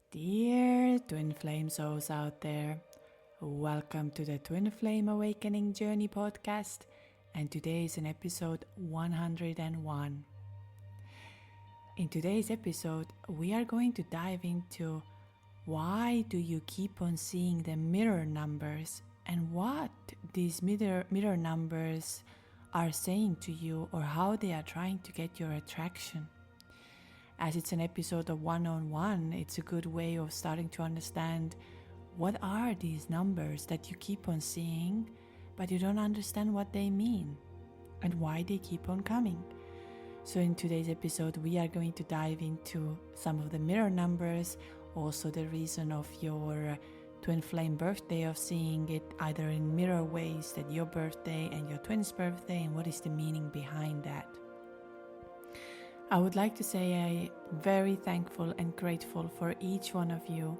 Dear Twin Flame souls out there, welcome to the Twin Flame Awakening Journey podcast, and today is an episode 101. In today's episode, we are going to dive into why do you keep on seeing the mirror numbers and what these mirror numbers are saying to you or how they are trying to get your attraction. As it's an episode of one-on-one, it's a good way of starting to understand what are these numbers that you keep on seeing, but you don't understand what they mean and why they keep on coming. So in today's episode, we are going to dive into some of the mirror numbers, also the reason of your twin flame birthday, of seeing it either in mirror ways, that your birthday and your twin's birthday, and what is the meaning behind that. I would like to say I'm very thankful and grateful for each one of you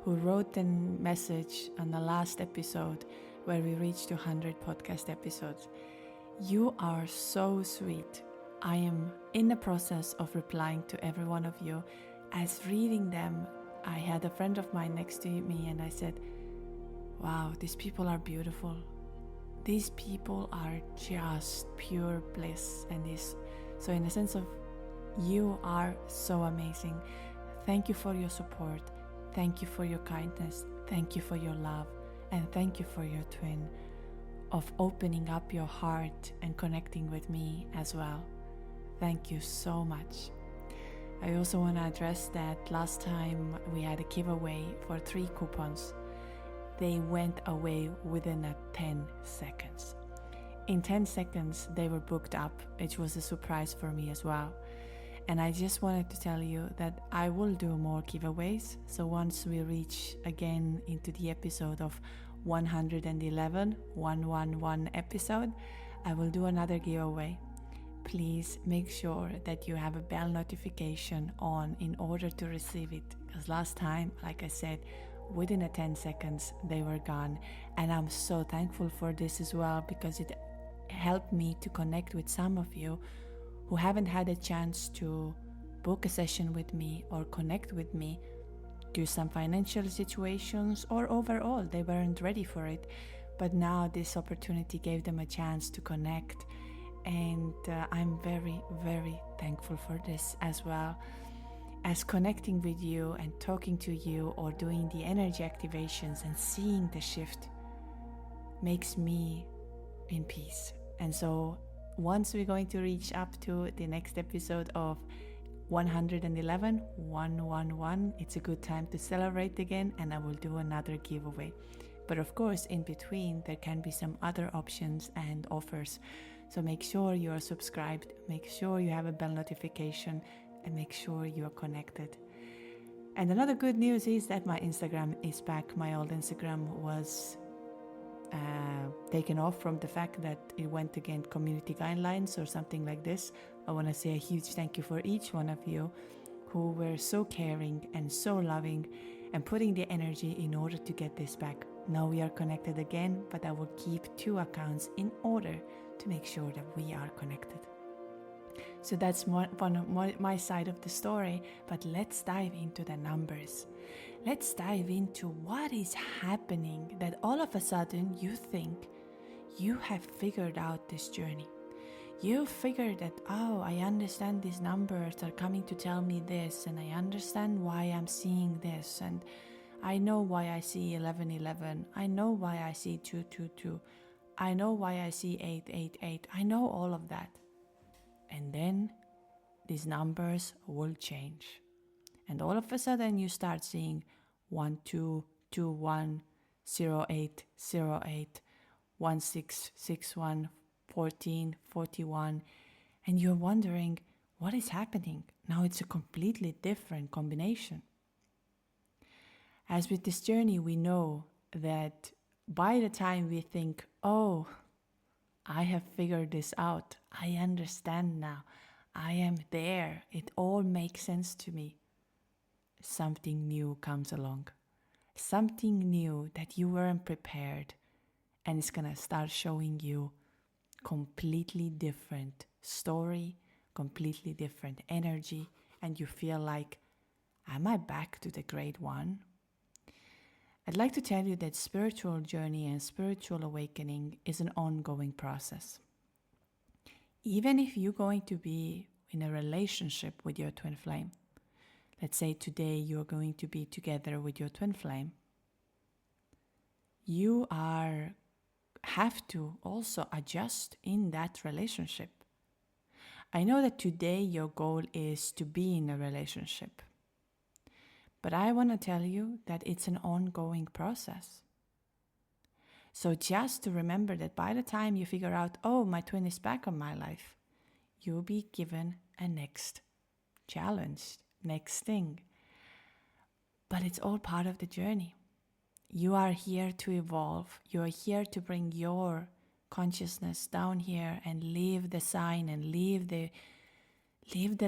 who wrote a message on the last episode where we reached 100 podcast episodes. You are so sweet. I am in the process of replying to every one of you. As reading them, I had a friend of mine next to me and I said, wow, these people are beautiful. These people are just pure bliss. So in the sense of you are so amazing. Thank you for your support. Thank you for your kindness. Thank you for your love. And thank you for your twin of opening up your heart and connecting with me as well. Thank you so much. I also want to address that last time we had a giveaway for 3 coupons. They went away within 10 seconds. In 10 seconds, they were booked up. It was a surprise for me as well. And I just wanted to tell you that I will do more giveaways. So once we reach again into the episode of 111 episode, I will do another giveaway. Please make sure that you have a bell notification on in order to receive it. Because last time, like I said, within 10 seconds, they were gone. And I'm so thankful for this as well, because it helped me to connect with some of you who haven't had a chance to book a session with me or connect with me due to some financial situations, or overall they weren't ready for it. But now this opportunity gave them a chance to connect, and I'm very, very thankful for this as well. As connecting with you and talking to you or doing the energy activations and seeing the shift makes me in peace. And so once we're going to reach up to the next episode of 111, it's a good time to celebrate again, and I will do another giveaway. But of course, in between, there can be some other options and offers. So make sure you are subscribed, make sure you have a bell notification, and make sure you are connected. And another good news is that my Instagram is back. My old Instagram was taken off from the fact that it went against community guidelines or something like this. I want to say a huge thank you for each one of you who were so caring and so loving and putting the energy in order to get this back. Now we are connected again, but I will keep 2 accounts in order to make sure that we are connected. So that's one of my side of the story, but let's dive into the numbers. Let's dive into what is happening that all of a sudden you think you have figured out this journey. You figured that, oh, I understand these numbers are coming to tell me this, and I understand why I'm seeing this, and I know why I see 1111. I know why I see 222. I know why I see 888. I know all of that. And then these numbers will change. And all of a sudden you start seeing 1221, 0808, 1661, 1441, and you're wondering what is happening. Now it's a completely different combination. As with this journey, we know that by the time we think, oh, I have figured this out, I understand now, I am there, it all makes sense to me, something new comes along. Something new that you weren't prepared, and it's gonna start showing you completely different story, completely different energy, and you feel like, Am I back to the grade one? I'd like to tell you that spiritual journey and spiritual awakening is an ongoing process. Even if you're going to be in a relationship with your twin flame, let's say today you're going to be together with your twin flame, you have to also adjust in that relationship. I know that today your goal is to be in a relationship, but I want to tell you that it's an ongoing process. So just to remember that by the time you figure out, oh, my twin is back on my life, you'll be given a next challenge, next thing. But it's all part of the journey. You are here to evolve. You are here to bring your consciousness down here and leave the sign and leave the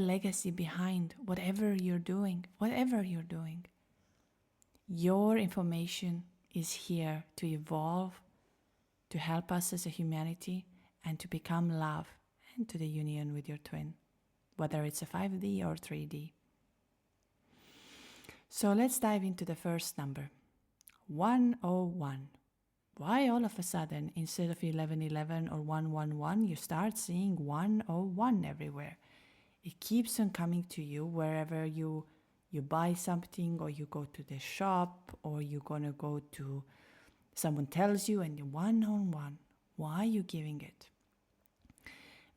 legacy behind, whatever you're doing. Your information is here to evolve, to help us as a humanity, and to become love and to the union with your twin, whether it's a 5D or 3D. So let's dive into the first number, 101. Why all of a sudden, instead of 1111 or 111, you start seeing 101 everywhere? It keeps on coming to you wherever you buy something, or you go to the shop, or you're going to go to, someone tells you, and 101. Why are you giving it?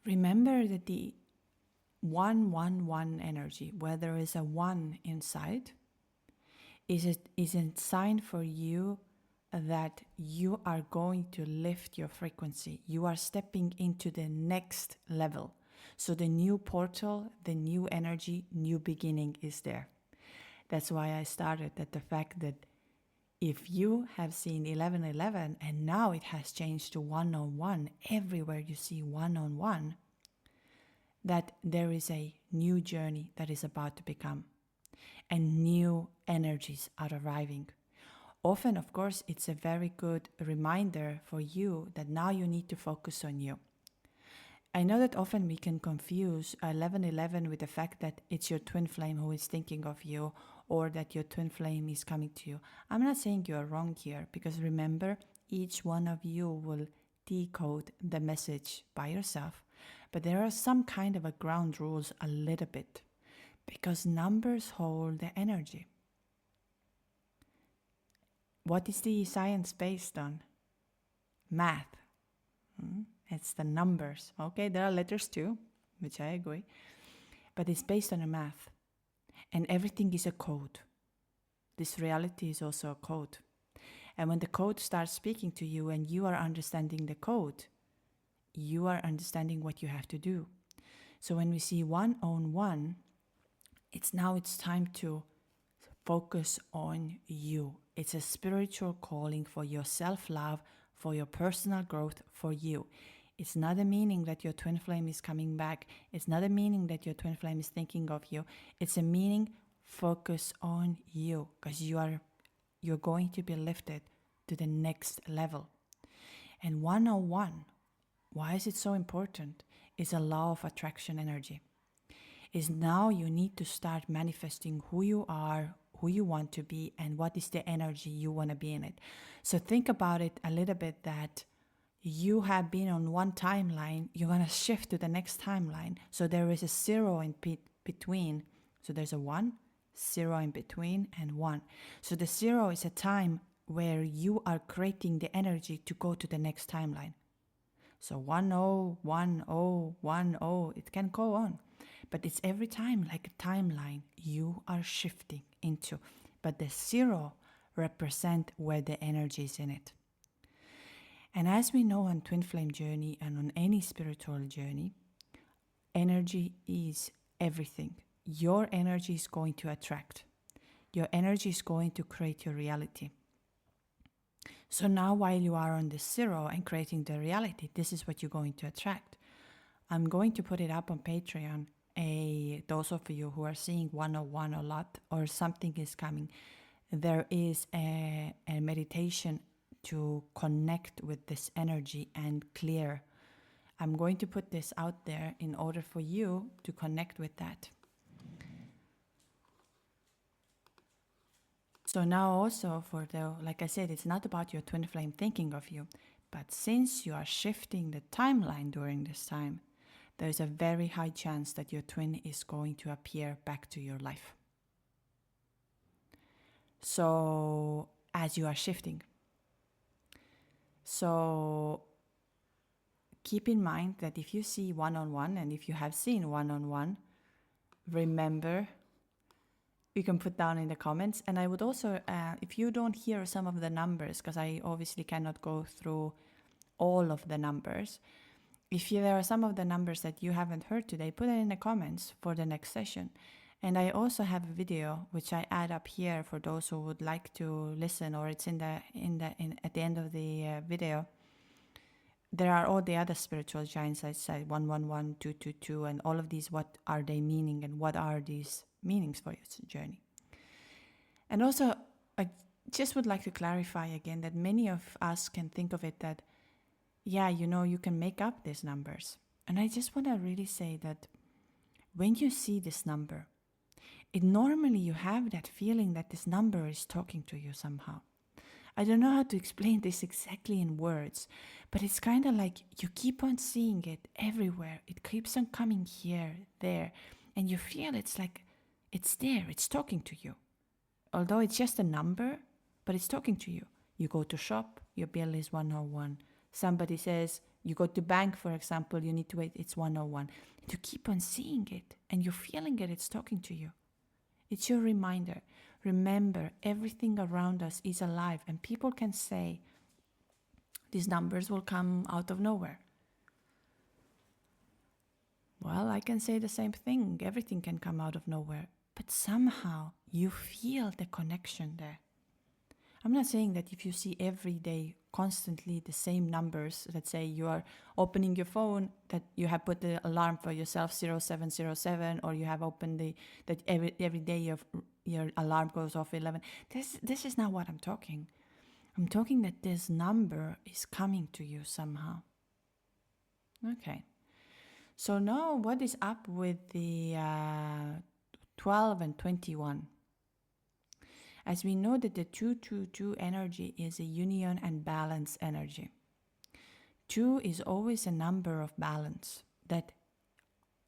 Remember that the 111 energy, where there is a 1 inside, is a sign for you that you are going to lift your frequency. You are stepping into the next level. So the new portal, the new energy, new beginning is there. That's why I started at the fact that if you have seen 1111 and now it has changed to 101, everywhere you see 101, that there is a new journey that is about to become, and new energies are arriving. Often, of course, it's a very good reminder for you that now you need to focus on you. I know that often we can confuse 1111 with the fact that it's your twin flame who is thinking of you, or that your twin flame is coming to you. I'm not saying you are wrong here, because remember, each one of you will decode the message by yourself. But there are some kind of a ground rules a little bit, because numbers hold the energy. What is the science based on? Math. It's the numbers. Okay, there are letters too, which I agree. But it's based on a math. And everything is a code. This reality is also a code. And when the code starts speaking to you and you are understanding the code, you are understanding what you have to do. So when we see 101, it's time to focus on you. It's a spiritual calling for your self-love, for your personal growth, for you. It's not a meaning that your twin flame is coming back. It's not a meaning that your twin flame is thinking of you. It's a meaning, focus on you, because you're going to be lifted to the next level. And 101, why is it so important? It's a law of attraction energy. Is now you need to start manifesting who you are, who you want to be, and what is the energy you want to be in it. So think about it a little bit, that you have been on one timeline, you're going to shift to the next timeline. So there is a 0 in between. So there's a 1, 0 in between, and 1. So the 0 is a time where you are creating the energy to go to the next timeline. So 10, 10, 10, it can go on. But it's every time like a timeline you are shifting into. But the 0 represent where the energy is in it. And as we know on Twin Flame Journey and on any spiritual journey, energy is everything. Your energy is going to attract. Your energy is going to create your reality. So now while you are on the 0 and creating the reality, this is what you're going to attract. I'm going to put it up on Patreon. Those of you who are seeing 101 a lot, or something is coming, there is a meditation to connect with this energy and clear. I'm going to put this out there in order for you to connect with that. So now also like I said, it's not about your twin flame thinking of you, but since you are shifting the timeline during this time, there's a very high chance that your twin is going to appear back to your life. So as you are shifting. So keep in mind that if you see one-on-one, and if you have seen one-on-one, remember, you can put down in the comments. And I would also, if you don't hear some of the numbers, because I obviously cannot go through all of the numbers, if there are some of the numbers that you haven't heard today, put it in the comments for the next session. And I also have a video which I add up here for those who would like to listen, or it's at the end of the video. There are all the other spiritual giants. I said 111, 222, and all of these. What are they meaning, and what are these meanings for your journey? And also, I just would like to clarify again that many of us can think of it that, yeah, you can make up these numbers. And I just want to really say that when you see this number, normally you have that feeling that this number is talking to you somehow. I don't know how to explain this exactly in words, but it's kind of like you keep on seeing it everywhere. It keeps on coming here, there, and you feel it's like it's there, it's talking to you. Although it's just a number, but it's talking to you. You go to shop, your bill is 101. Somebody says, you go to bank, for example, you need to wait, it's 101. You keep on seeing it, and you're feeling it, it's talking to you. It's your reminder. Remember, everything around us is alive, and people can say these numbers will come out of nowhere. Well, I can say the same thing. Everything can come out of nowhere, but somehow you feel the connection there. I'm not saying that if you see every day constantly the same numbers, let's say you are opening your phone, that you have put the alarm for yourself 0707, or you have opened that every day your alarm goes off 11. This is not what I'm talking. I'm talking that this number is coming to you somehow. Okay. So now what is up with the 12 and 21? As we know that the 222 energy is a union and balance energy. 2 is always a number of balance, that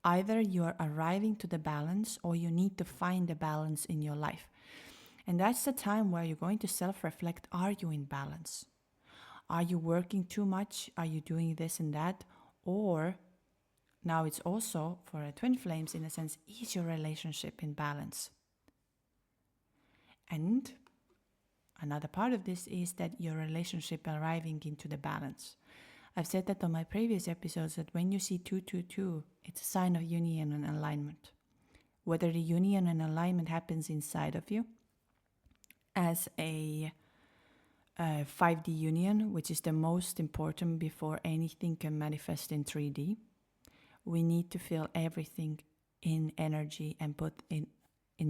either you are arriving to the balance or you need to find the balance in your life. And that's the time where you're going to self-reflect. Are you in balance? Are you working too much? Are you doing this and that? Or now it's also for a twin flames, in a sense, is your relationship in balance? And another part of this is that your relationship arriving into the balance. I've said that on my previous episodes, that when you see 222, it's a sign of union and alignment. Whether the union and alignment happens inside of you as a 5D union, which is the most important before anything can manifest in 3D. We need to feel everything in energy and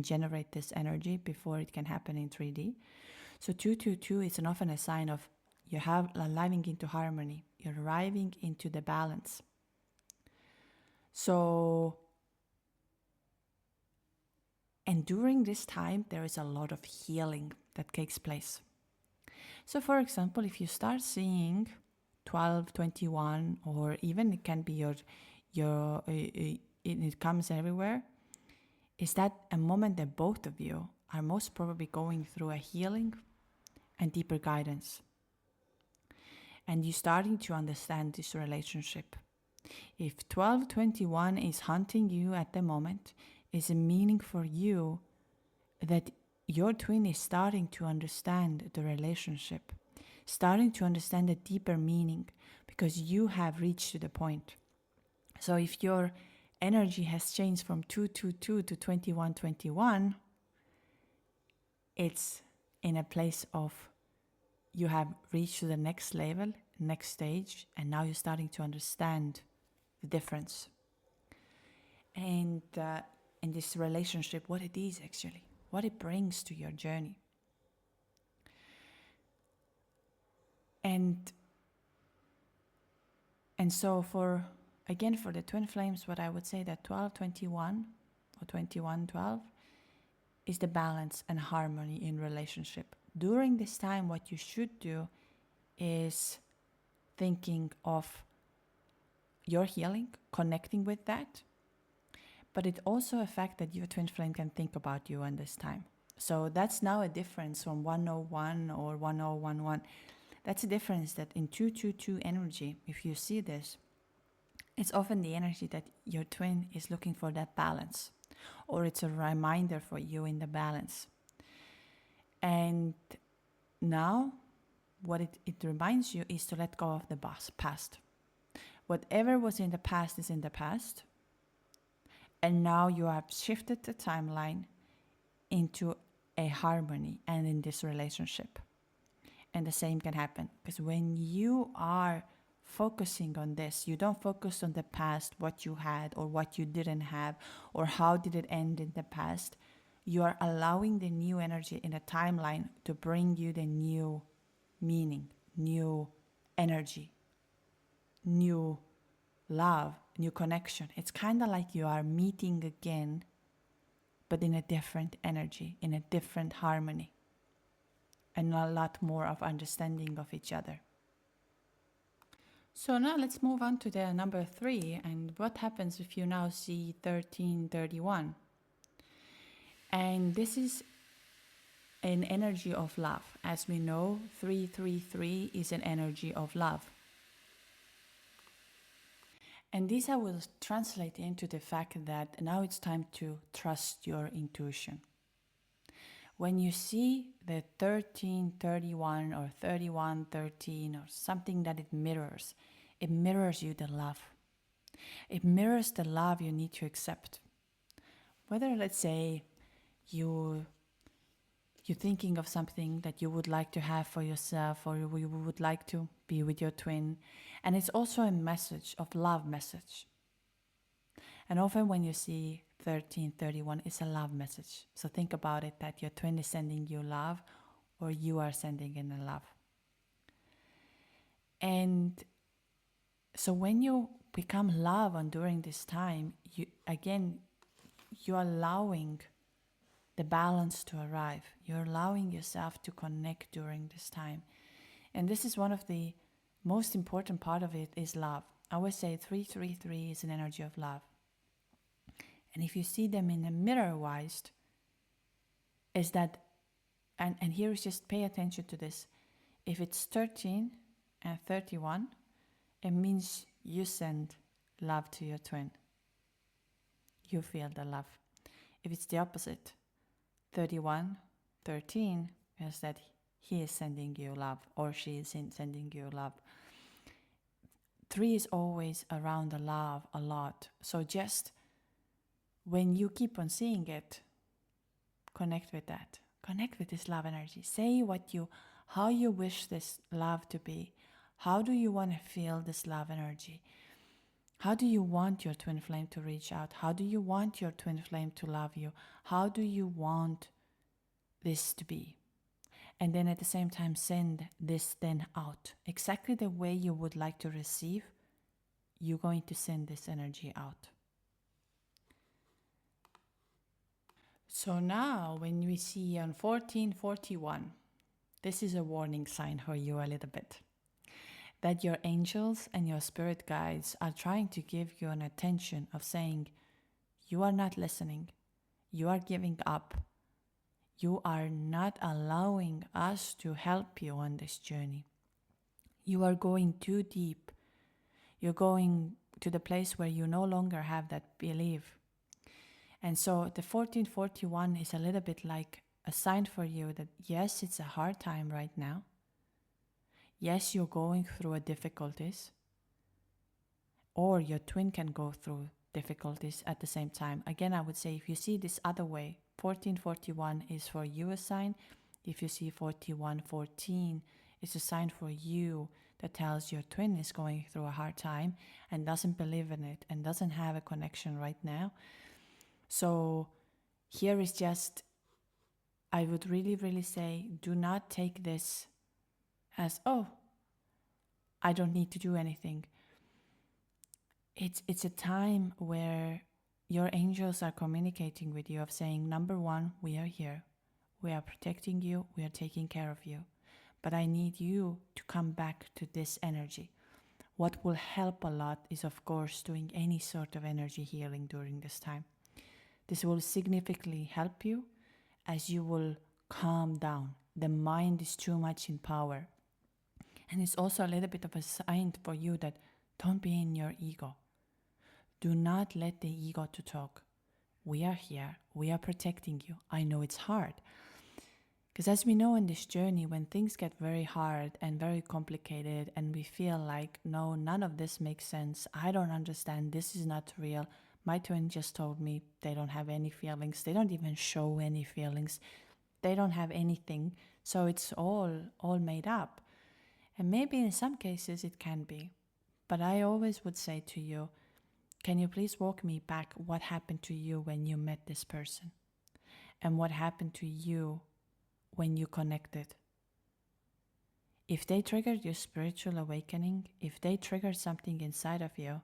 generate this energy before it can happen in 3D. So 222 is often a sign of you have arriving into harmony. You're arriving into the balance. So, and during this time, there is a lot of healing that takes place. So for example, if you start seeing 12, 21, or even it can be it comes everywhere, is that a moment that both of you are most probably going through a healing and deeper guidance. And you're starting to understand this relationship. If 1221 is haunting you at the moment, is a meaning for you that your twin is starting to understand the relationship, starting to understand the deeper meaning, because you have reached to the point. So if your energy has changed from 222 to 2121, it's in a place of you have reached to the next level, next stage, and now you're starting to understand the difference. And in this relationship, what it is actually, what it brings to your journey. And so for the twin flames, what I would say that 1221 or 2112 is the balance and harmony in relationship. During this time, what you should do is thinking of your healing, connecting with that, but it also affects that your twin flame can think about you in this time. So that's now a difference from 101 or 1011. That's a difference that in 222 energy, if you see this, it's often the energy that your twin is looking for that balance, or it's a reminder for you in the balance. And now, what it reminds you is to let go of the past. Whatever was in the past is in the past. And now you have shifted the timeline into a harmony and in this relationship. And the same can happen. Because when you are focusing on this, you don't focus on the past, what you had or what you didn't have, or how did it end in the past. You are allowing the new energy in a timeline to bring you the new meaning, new energy, new love, new connection. It's kind of like you are meeting again, but in a different energy, in a different harmony, and a lot more of understanding of each other. So now let's move on to the number 3, and what happens if you now see 1331. And this is an energy of love. As we know, 333 is an energy of love. And this I will translate into the fact that now it's time to trust your intuition. When you see the 1331 or 3113 or something that it mirrors you the love. It mirrors the love you need to accept. Whether, let's say, you're thinking of something that you would like to have for yourself, or you would like to be with your twin. And it's also a message of love message. And often when you see 1331, it's a love message. So think about it, that your twin is sending you love, or you are sending in a love. And so when you become love and during this time, you're allowing the balance to arrive. You're allowing yourself to connect during this time. And this is one of the most important part of it is love. I always say 333 is an energy of love. And if you see them in a mirror-wise, is that, and here is just pay attention to this. If it's 13 and 31, it means you send love to your twin. You feel the love. If it's the opposite, 31, 13, is that he is sending you love, or she is sending you love. 3 is always around the love a lot. So just when you keep on seeing it, connect with that. Connect with this love energy. Say how you wish this love to be. How do you want to feel this love energy? How do you want your twin flame to reach out? How do you want your twin flame to love you? How do you want this to be? And then at the same time, send this then out. Exactly the way you would like to receive, you're going to send this energy out. So now when we see on 1441, this is a warning sign for you a little bit. That your angels and your spirit guides are trying to give you an attention of saying, you are not listening, you are giving up, you are not allowing us to help you on this journey. You are going too deep. You're going to the place where you no longer have that belief. And so the 1441 is a little bit like a sign for you that yes, it's a hard time right now. Yes, you're going through difficulties, or your twin can go through difficulties at the same time. Again, I would say if you see this other way, 1441 is for you a sign. If you see 4114, it's a sign for you that tells your twin is going through a hard time and doesn't believe in it and doesn't have a connection right now. So here is just, I would really, really say, do not take this as, oh, I don't need to do anything. It's a time where your angels are communicating with you of saying, number one, we are here. We are protecting you. We are taking care of you. But I need you to come back to this energy. What will help a lot is, of course, doing any sort of energy healing during this time. This will significantly help you as you will calm down. The mind is too much in power. And it's also a little bit of a sign for you that don't be in your ego. Do not let the ego to talk. We are here. We are protecting you. I know it's hard. Because as we know in this journey, when things get very hard and very complicated and we feel like, no, none of this makes sense. I don't understand. This is not real. My twin just told me they don't have any feelings. They don't even show any feelings. They don't have anything. So it's all made up. And maybe in some cases it can be. But I always would say to you, can you please walk me back what happened to you when you met this person? And what happened to you when you connected? If they triggered your spiritual awakening, if they triggered something inside of you,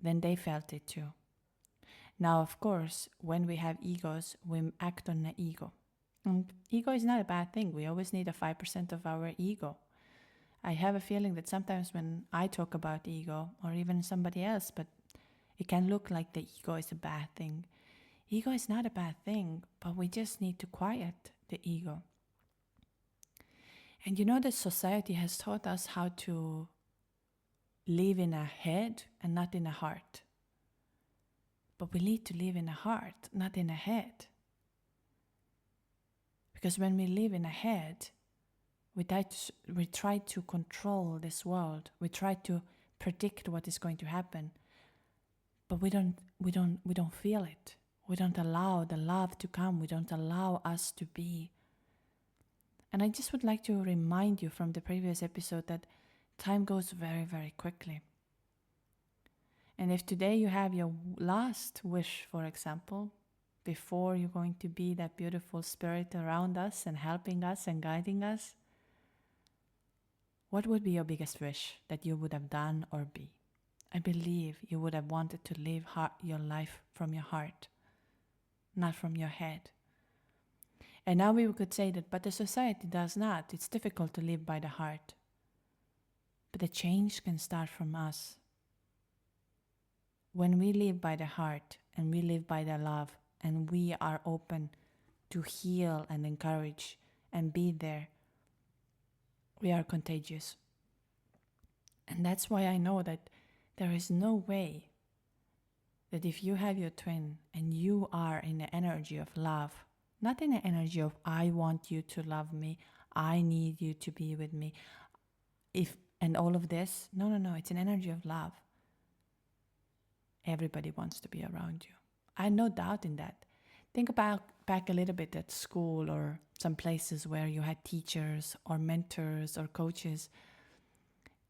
then they felt it too. Now, of course, when we have egos, we act on the ego. And ego is not a bad thing. We always need a 5% of our ego. I have a feeling that sometimes when I talk about ego, or even somebody else, but it can look like the ego is a bad thing. Ego is not a bad thing, but we just need to quiet the ego. And you know that society has taught us how to live in a head and not in a heart. But we need to live in a heart, not in a head. Because when we live in a head, we try to control this world. We try to predict what is going to happen. But we don't feel it. We don't allow the love to come. We don't allow us to be. And I just would like to remind you from the previous episode that time goes very, very quickly. And if today you have your last wish, for example, before you're going to be that beautiful spirit around us and helping us and guiding us, what would be your biggest wish that you would have done or be? I believe you would have wanted to live your life from your heart, not from your head. And now we could say that, but the society does not. It's difficult to live by the heart. But the change can start from us. When we live by the heart and we live by the love and we are open to heal and encourage and be there, we are contagious. And that's why I know that there is no way that if you have your twin and you are in the energy of love, not in the energy of I want you to love me, I need you to be with me, and all of this, no, it's an energy of love. Everybody wants to be around you. I have no doubt in that. Think about back a little bit at school or some places where you had teachers or mentors or coaches,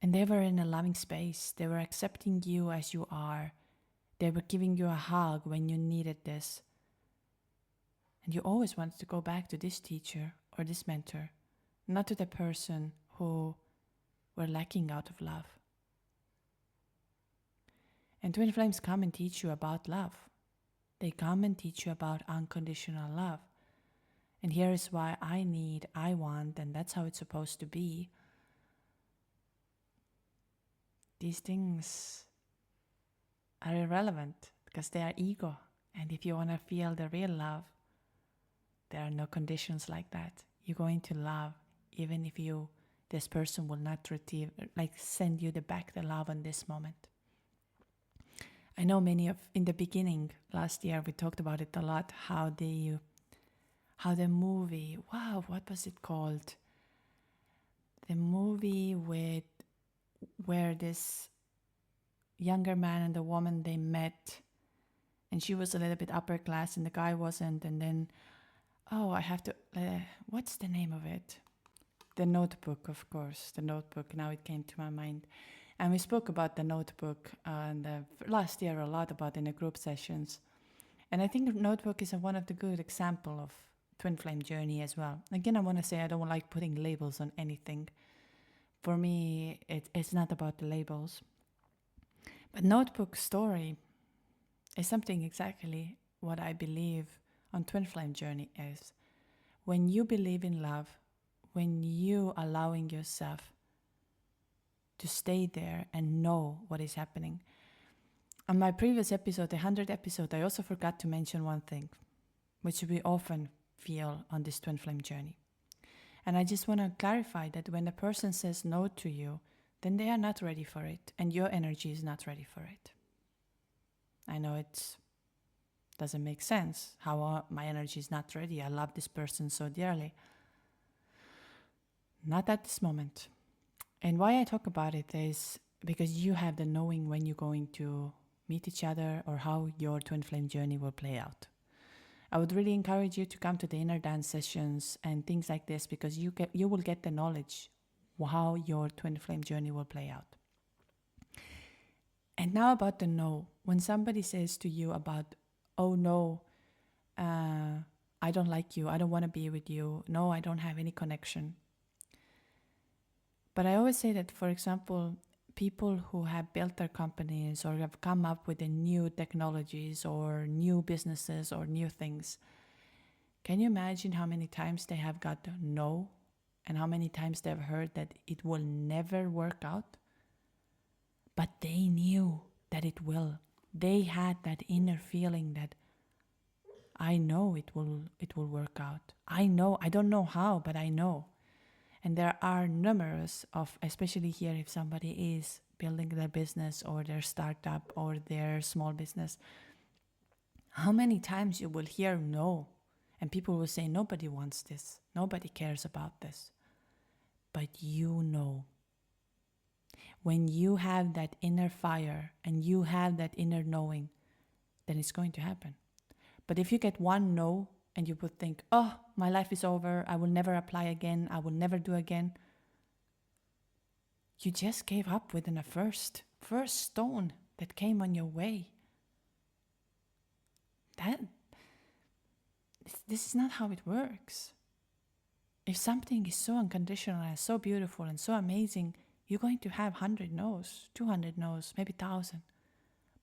and they were in a loving space. They were accepting you as you are. They were giving you a hug when you needed this. And you always wanted to go back to this teacher or this mentor, not to the person who were lacking out of love. And twin flames come and teach you about love. They come and teach you about unconditional love. And here is why I want, and that's how it's supposed to be. These things are irrelevant because they are ego. And if you want to feel the real love, there are no conditions like that. You're going to love even if this person will not send you the love in this moment. I know in the beginning, last year, we talked about it a lot, how the movie, what was it called? The movie where this younger man and the woman, they met, and she was a little bit upper class and the guy wasn't, and then, what's the name of it? The Notebook, of course, The Notebook, now it came to my mind. And we spoke about The Notebook last year a lot about in the group sessions. And I think The Notebook is one of the good example of twin flame journey as well. Again, I want to say I don't like putting labels on anything. For me, it's not about the labels. But Notebook story is something exactly what I believe on Twin Flame Journey is. When you believe in love, when you allowing yourself to stay there and know what is happening. On my previous episode, the 100th episode, I also forgot to mention one thing, which we often feel on this Twin Flame journey. And I just want to clarify that when a person says no to you, then they are not ready for it, and your energy is not ready for it. I know it doesn't make sense how my energy is not ready. I love this person so dearly. Not at this moment. And why I talk about it is because you have the knowing when you're going to meet each other or how your twin flame journey will play out. I would really encourage you to come to the inner dance sessions and things like this, because you will get the knowledge how your twin flame journey will play out. And now about the no. When somebody says to you about, oh no, I don't like you, I don't want to be with you, no, I don't have any connection. But I always say that, for example, people who have built their companies or have come up with the new technologies or new businesses or new things, can you imagine how many times they have got no, and how many times they've heard that it will never work out? But they knew that it will. They had that inner feeling that I know it will work out. I know, I don't know how, but I know. And there are numerous of, especially here, if somebody is building their business or their startup or their small business, how many times you will hear no, and people will say nobody wants this, nobody cares about this. But you know. When you have that inner fire and you have that inner knowing, then it's going to happen. But if you get one no and you would think, oh, my life is over, I will never apply again, I will never do again, you just gave up within the first stone that came on your way. This is not how it works. If something is so unconditional and so beautiful and so amazing, you're going to have 100 no's, 200 no's, maybe 1,000.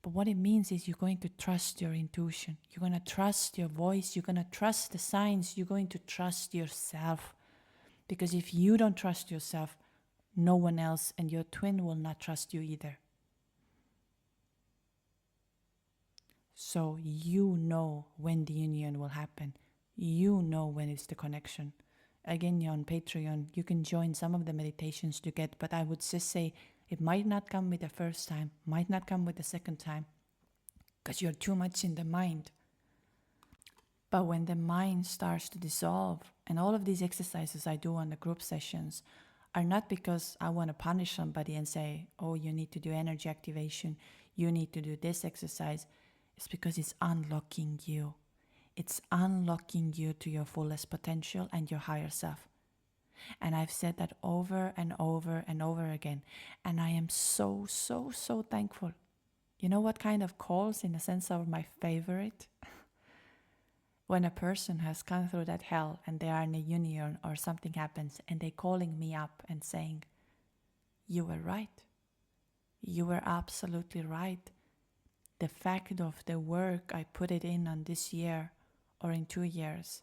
But what it means is you're going to trust your intuition. You're going to trust your voice. You're going to trust the signs. You're going to trust yourself. Because if you don't trust yourself, no one else and your twin will not trust you either. So you know when the union will happen. You know when it's the connection. Again, on Patreon, you can join some of the meditations to get, but I would just say it might not come with the first time, might not come with the second time, because you're too much in the mind. But when the mind starts to dissolve, and all of these exercises I do on the group sessions are not because I want to punish somebody and say, oh, you need to do energy activation, you need to do this exercise. It's because it's unlocking you. It's unlocking you to your fullest potential and your higher self. And I've said that over and over and over again. And I am so, so, so thankful. You know what kind of calls, in the sense of my favorite? When a person has gone through that hell and they are in a union or something happens and they calling me up and saying, you were right. You were absolutely right. The fact of the work I put it in on this year or in 2 years,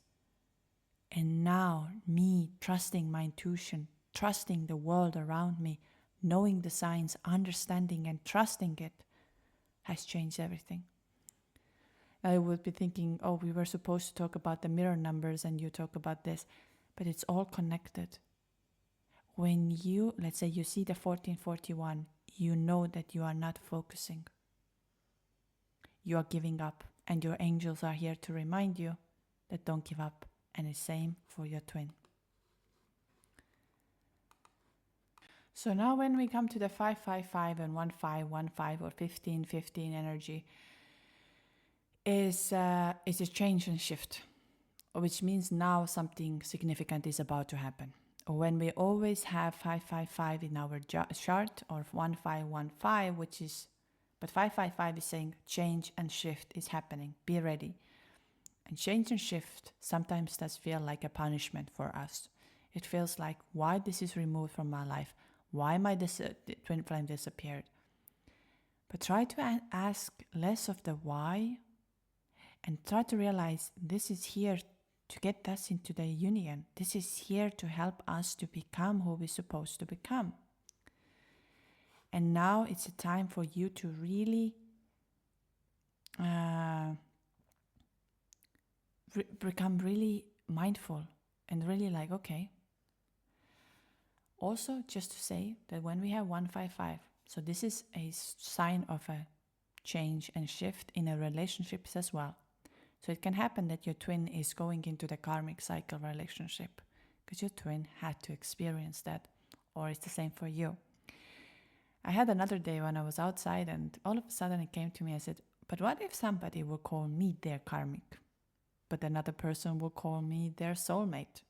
and now me trusting my intuition, trusting the world around me, knowing the signs, understanding and trusting it, has changed everything. I would be thinking, oh, we were supposed to talk about the mirror numbers and you talk about this, but it's all connected. When you, let's say you see the 1441, you know that you are not focusing. You are giving up, and your angels are here to remind you that don't give up, and the same for your twin. So now when we come to the 555 and 1515 or 1515 energy, is a change and shift, which means now something significant is about to happen. When we always have 555 in our chart, or 1515, but 555 is saying change and shift is happening. Be ready. And change and shift sometimes does feel like a punishment for us. It feels like, why this is removed from my life? Why my twin flame disappeared? But try to ask less of the why and try to realize this is here to get us into the union. This is here to help us to become who we're supposed to become. And now it's a time for you to really become really mindful and really like, okay. Also, just to say that when we have 155, so this is a sign of a change and shift in a relationships as well. So it can happen that your twin is going into the karmic cycle relationship because your twin had to experience that, or it's the same for you. I had another day when I was outside and all of a sudden it came to me, I said, but what if somebody will call me their karmic, but another person will call me their soulmate?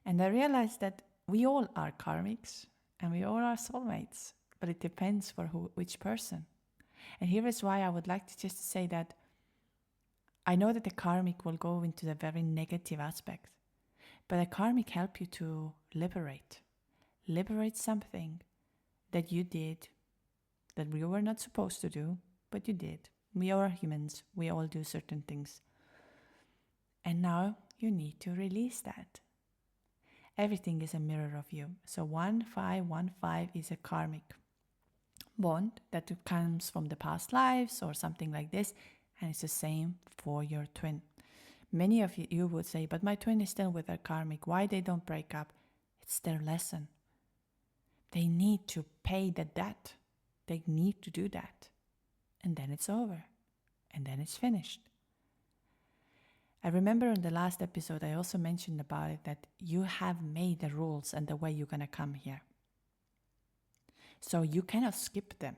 And I realized that we all are karmics and we all are soulmates, but it depends for which person. And here is why I would like to just say that I know that the karmic will go into the very negative aspect, but the karmic help you to liberate something that you did that we were not supposed to do, but you did. We are humans. We all do certain things. And now you need to release that. Everything is a mirror of you. So 1515 is a karmic bond that comes from the past lives or something like this. And it's the same for your twin. Many of you would say, but my twin is still with their karmic. Why they don't break up? It's their lesson. They need to pay the debt. They need to do that. And then it's over. And then it's finished. I remember in the last episode, I also mentioned about it that you have made the rules and the way you're going to come here. So you cannot skip them.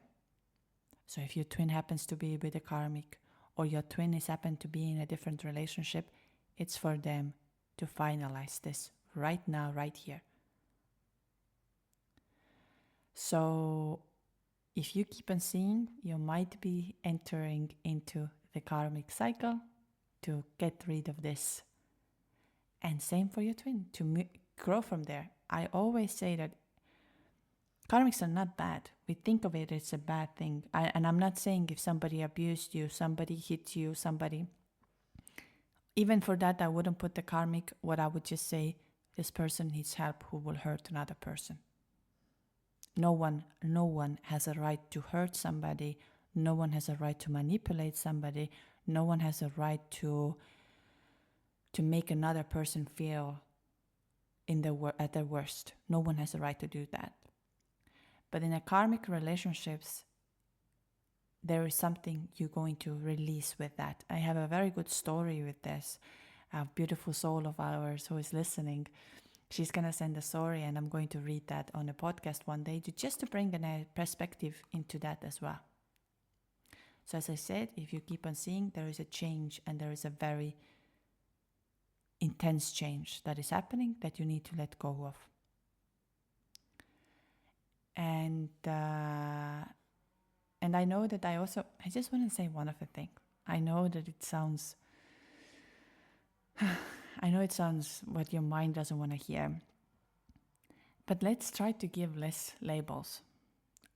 So if your twin happens to be with a karmic or your twin is happen to be in a different relationship, it's for them to finalize this right now, right here. So if you keep on seeing, you might be entering into the karmic cycle to get rid of this. And same for your twin, to grow from there. I always say that karmics are not bad. We think of it as a bad thing. And I'm not saying if somebody abused you, somebody hit you, somebody... Even for that, I wouldn't put the karmic. What I would just say, this person needs help who will hurt another person. No one has a right to hurt somebody. No one has a right to manipulate somebody. No one has a right to make another person feel at their worst. No one has a right to do that. But in a karmic relationships, there is something you're going to release with that. I have a very good story with this. A beautiful soul of ours who is listening, she's going to send a story and I'm going to read that on a podcast one day just to bring a perspective into that as well. So as I said, if you keep on seeing, there is a change and there is a very intense change that is happening that you need to let go of. And I know that I just want to say one other thing. I know that it sounds what your mind doesn't want to hear. But let's try to give less labels.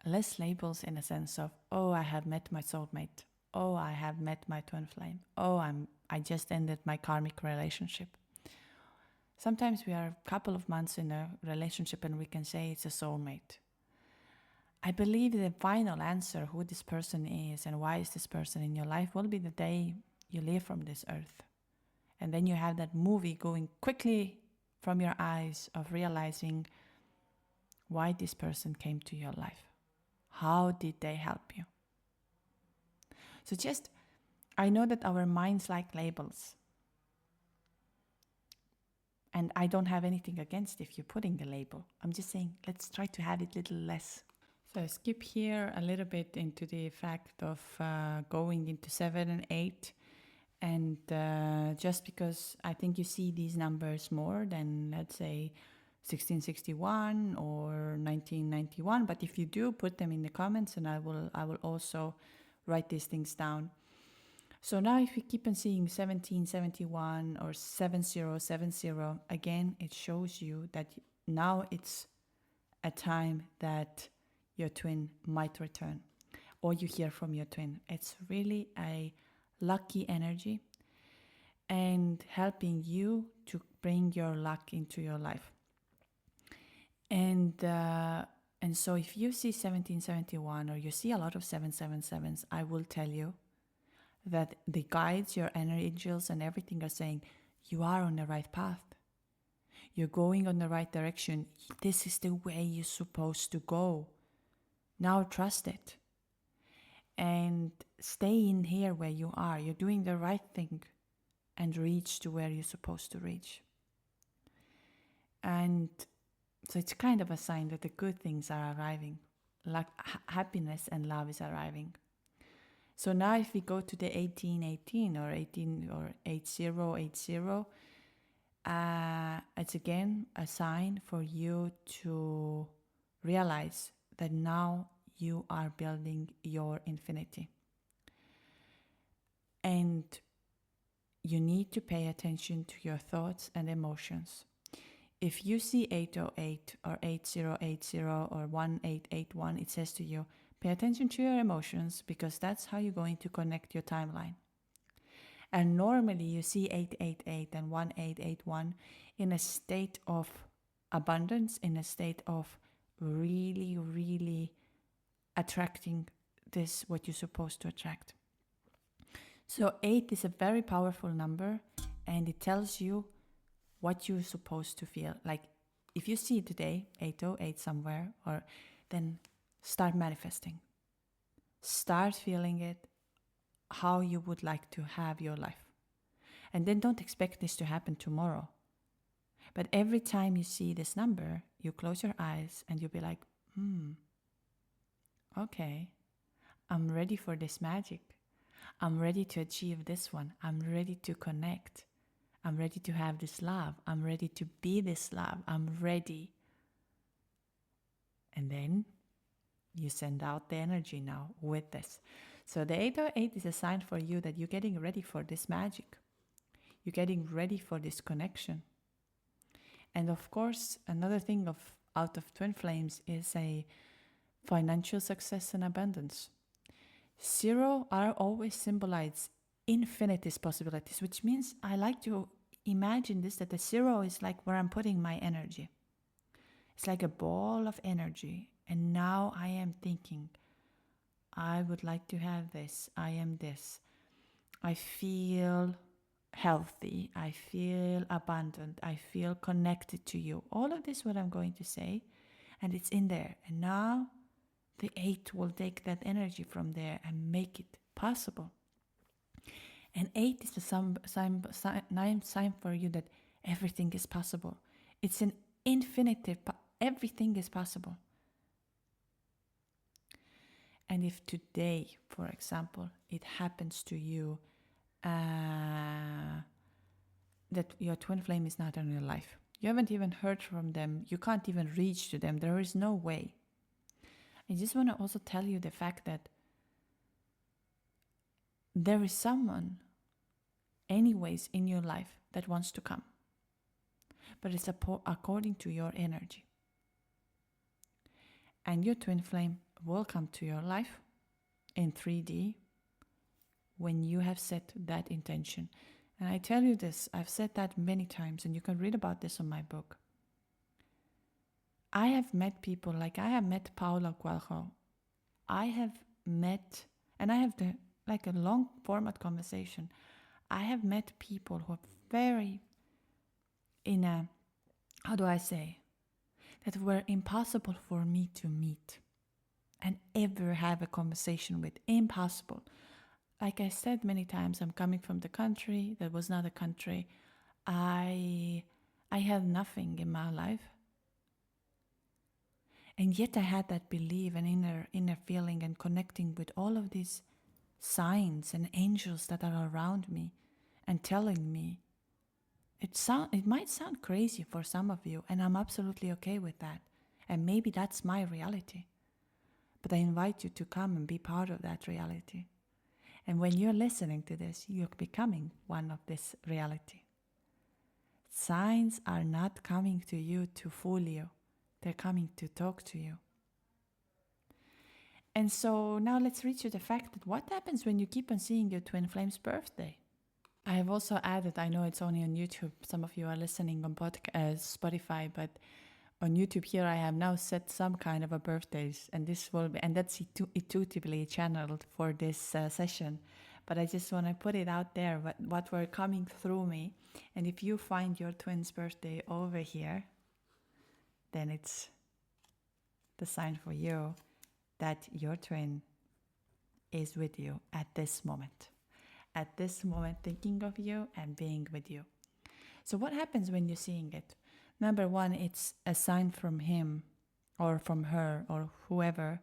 Less labels in a sense of, oh, I have met my soulmate. Oh, I have met my twin flame. Oh, I just ended my karmic relationship. Sometimes we are a couple of months in a relationship and we can say it's a soulmate. I believe the final answer who this person is and why is this person in your life will be the day you leave from this earth. And then you have that movie going quickly from your eyes of realizing why this person came to your life. How did they help you? So I know that our minds like labels. And I don't have anything against if you're putting a label. I'm just saying, let's try to have it a little less. So I skip here a little bit into the fact of going into 7 and 8. And just because I think you see these numbers more than, let's say, 1661 or 1991. But if you do, put them in the comments and I will also write these things down. So now if you keep on seeing 1771 or 7070, again, it shows you that now it's a time that your twin might return. or you hear from your twin. It's really a lucky energy and helping you to bring your luck into your life. And so if you see 1771 or you see a lot of 777s, I will tell you that the guides, your energy angels and everything are saying, you are on the right path. You're going on the right direction. This is the way you're supposed to go. Now trust it. And stay in here where you are. You're doing the right thing and reach to where you're supposed to reach. And so it's kind of a sign that the good things are arriving. Like happiness and love is arriving. So now if we go to the 1818 or 18 or 8080, it's again a sign for you to realize that now you are building your infinity. And you need to pay attention to your thoughts and emotions. If you see 808 or 8080 or 1881, it says to you, pay attention to your emotions because that's how you're going to connect your timeline. And normally you see 888 and 1881 in a state of abundance, in a state of really, really attracting this, what you're supposed to attract. So 8 is a very powerful number and it tells you what you're supposed to feel. Like if you see today 808 somewhere, or then start manifesting. Start feeling it, how you would like to have your life. And then don't expect this to happen tomorrow. But every time you see this number, you close your eyes and you'll be like, okay, I'm ready for this magic. I'm ready to achieve this one. I'm ready to connect. I'm ready to have this love. I'm ready to be this love. I'm ready. And then you send out the energy now with this. So the 808 is a sign for you that you're getting ready for this magic. You're getting ready for this connection. And of course, another thing out of twin flames is a financial success and abundance. 0 are always symbolize infinite possibilities, which means I like to imagine this, that the 0 is like where I'm putting my energy. It's like a ball of energy. And now I am thinking, I would like to have this. I am this. I feel healthy. I feel abundant. I feel connected to you. All of this what I'm going to say. And it's in there. And now the 8 will take that energy from there and make it possible. And 8 is a sign for you that everything is possible. It's an infinitive, everything is possible. And if today, for example, it happens to you that your twin flame is not in your life, you haven't even heard from them, you can't even reach to them, there is no way. I just want to also tell you the fact that there is someone anyways in your life that wants to come. But it's according to your energy. And your twin flame will come to your life in 3D when you have set that intention. And I tell you this, I've said that many times, and you can read about this on my book. I have met people, like I have met Paula Coelho. I have met, and I have a long format conversation. I have met people who are very that were impossible for me to meet and ever have a conversation with. Impossible. Like I said many times, I'm coming from the country that was not a country. I had nothing in my life. And yet I had that belief and inner feeling and connecting with all of these signs and angels that are around me and telling me. It might sound crazy for some of you, and I'm absolutely okay with that. And maybe that's my reality. But I invite you to come and be part of that reality. And when you're listening to this, you're becoming one of this reality. Signs are not coming to you to fool you. They're coming to talk to you. And so now let's reach to the fact that what happens when you keep on seeing your twin flame's birthday? I have also added, I know it's only on YouTube, some of you are listening on Spotify, but on YouTube here I have now set some kind of a birthdays, and this will be, and that's intuitively channeled for this session. But I just want to put it out there, what were coming through me. And if you find your twin's birthday over here, then it's the sign for you that your twin is with you at this moment. At this moment, thinking of you and being with you. So what happens when you're seeing it? Number one, it's a sign from him or from her or whoever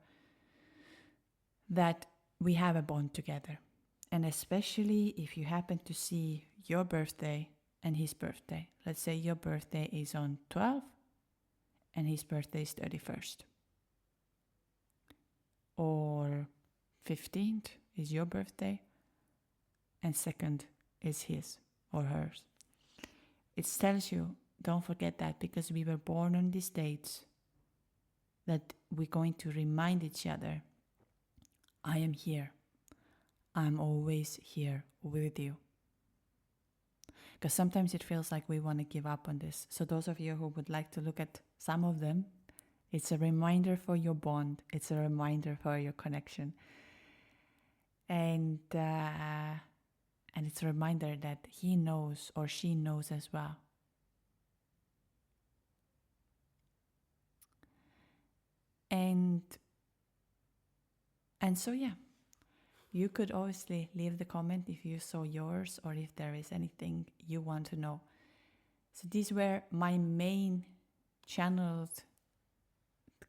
that we have a bond together. And especially if you happen to see your birthday and his birthday. Let's say your birthday is on 12th and his birthday is 31st. Or 15th is your birthday and 2nd is his or hers. It tells you, don't forget that, because we were born on these dates, that we're going to remind each other, I am here. I'm always here with you. Because sometimes it feels like we want to give up on this. So those of you who would like to look at some of them, it's a reminder for your bond. It's a reminder for your connection. And it's a reminder that he knows or she knows as well. And so, yeah, you could obviously leave the comment if you saw yours or if there is anything you want to know. So these were my main channeled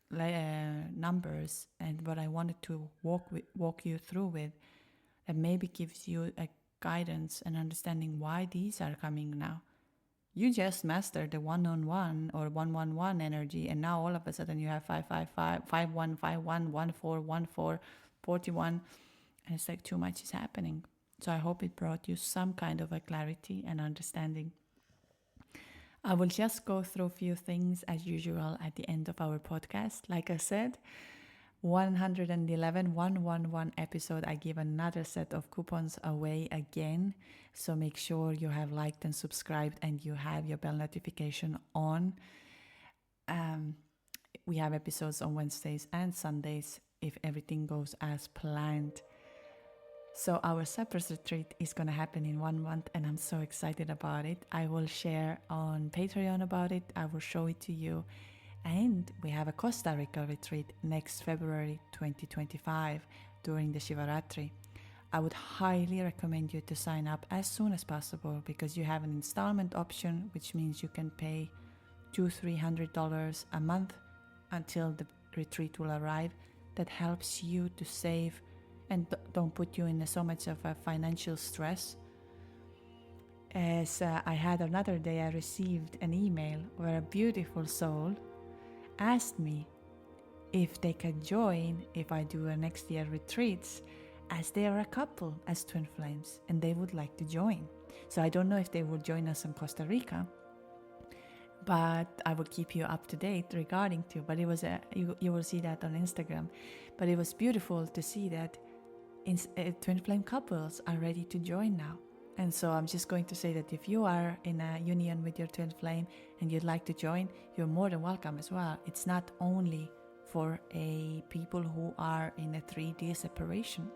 numbers, and what I wanted to walk you through with, that maybe gives you a guidance and understanding why these are coming now. You just mastered the 1-on-1 or 1-1-1 energy, and now all of a sudden you have 5-5-5, 5-1-5-1, 1-4-1-4, 41, and it's like too much is happening. So I hope it brought you some kind of a clarity and understanding. I will just go through a few things as usual at the end of our podcast. Like I said, 111 episode, I give another set of coupons away again. So make sure you have liked and subscribed and you have your bell notification on. We have episodes on Wednesdays and Sundays if everything goes as planned. So our Cyprus retreat is going to happen in 1 month, and I'm so excited about it. I will share on Patreon about it. I will show it to you. And we have a Costa Rica retreat next February 2025 during the Shivaratri. I would highly recommend you to sign up as soon as possible, because you have an installment option, which means you can pay $200-300 a month until the retreat will arrive. That helps you to save and don't put you in so much of a financial stress. As I had another day, I received an email where a beautiful soul asked me if they can join if I do a next year retreats, as they are a couple as twin flames and they would like to join. So I don't know if they will join us in Costa Rica, but I will keep you up to date regarding to. But it was you will see that on Instagram. But it was beautiful to see that twin flame couples are ready to join now. And so I'm just going to say that if you are in a union with your twin flame and you'd like to join, you're more than welcome as well. It's not only for people who are in a 3D separation.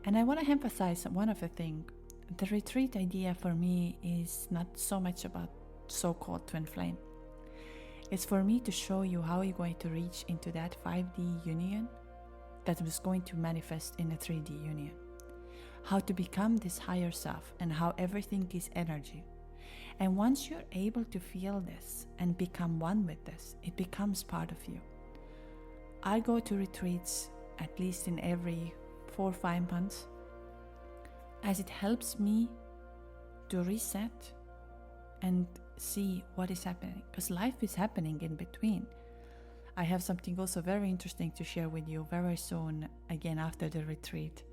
And I want to emphasize one of the things. The retreat idea for me is not so much about so-called twin flame. It's for me to show you how you're going to reach into that 5D union that was going to manifest in a 3D union. How to become this higher self and how everything is energy. And once you're able to feel this and become one with this, it becomes part of you. I go to retreats at least in every 4 or 5 months, as it helps me to reset and see what is happening, because life is happening in between. I have something also very interesting to share with you very soon, again after the retreat.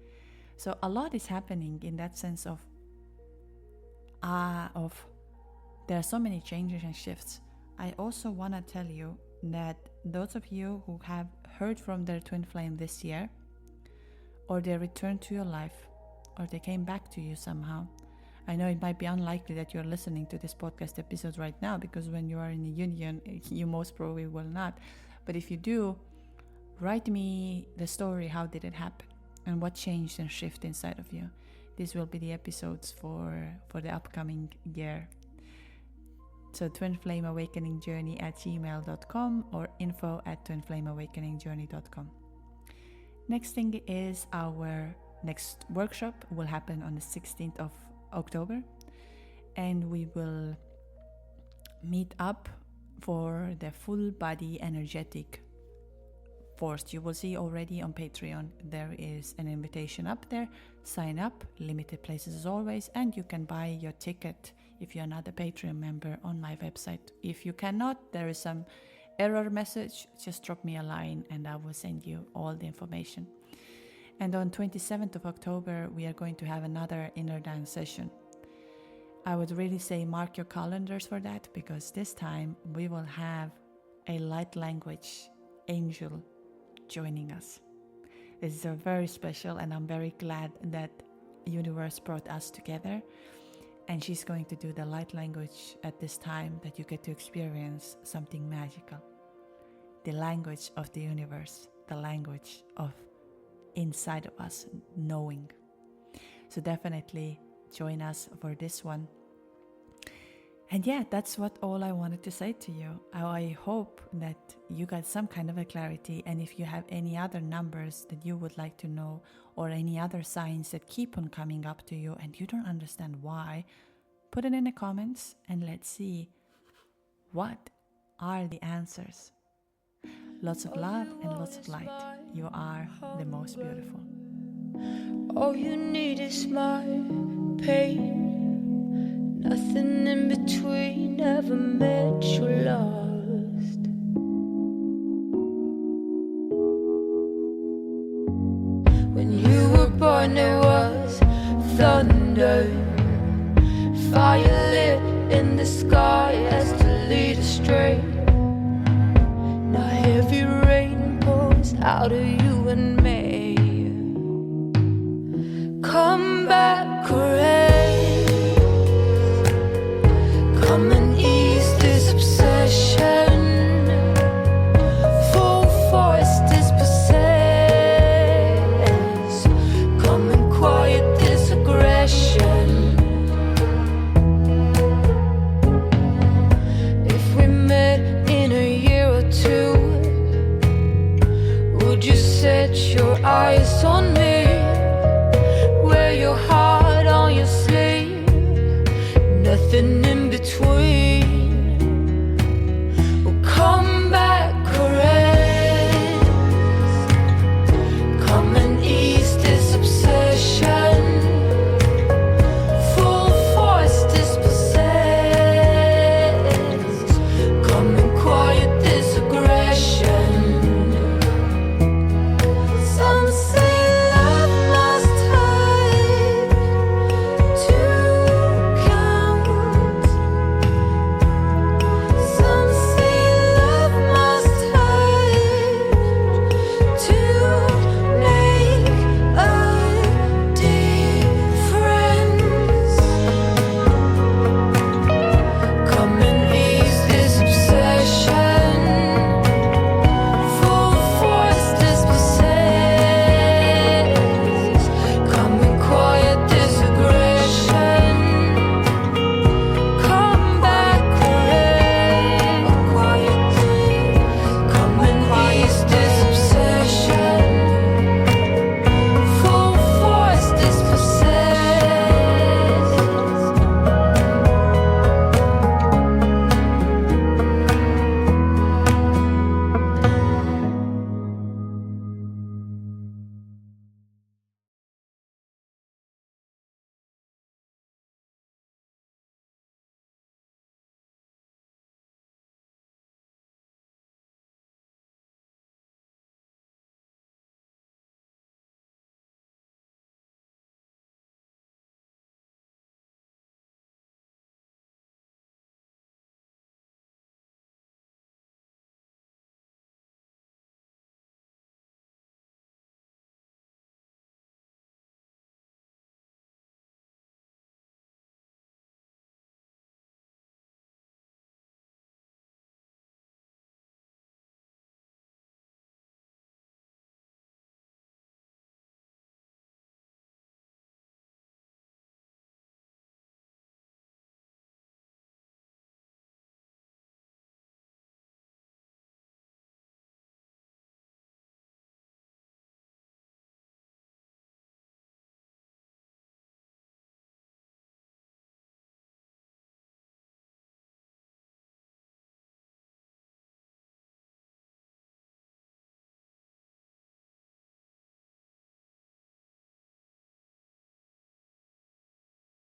So a lot is happening in that sense of there are so many changes and shifts. I also want to tell you that those of you who have heard from their twin flame this year, or they returned to your life, or they came back to you somehow. I know it might be unlikely that you're listening to this podcast episode right now, because when you are in a union, you most probably will not. But if you do, write me the story. How did it happen? And what changed and shifted inside of you? These will be the episodes for the upcoming year. So twinflameawakeningjourney@gmail.com or info@twinflameawakeningjourney.com. Next thing is our next workshop will happen on the 16th of October, and we will meet up for the full body energetic force. You will see already on Patreon there is an invitation up there. Sign up, limited places as always, and you can buy your ticket if you're not a Patreon member on my website. If you cannot, there is some error message, just drop me a line and I will send you all the information. And on 27th of October we are going to have another inner dance session. I would really say mark your calendars for that, because this time we will have a light language angel joining us. This is very special, and I'm very glad that universe brought us together, and she's going to do the light language at this time, that you get to experience something magical. The language of the universe, the language of inside of us knowing. So definitely join us for this one. And yeah, that's what all I wanted to say to you. I hope that you got some kind of a clarity, and if you have any other numbers that you would like to know, or any other signs that keep on coming up to you and you don't understand why, put it in the comments and let's see what are the answers. Lots of love and lots of light. You are the most beautiful. All you need is my pain. Nothing in between, never met you lost. When you were born there was thunder, fire lit in the sky as to lead astray. Now heavy rain pours out of you.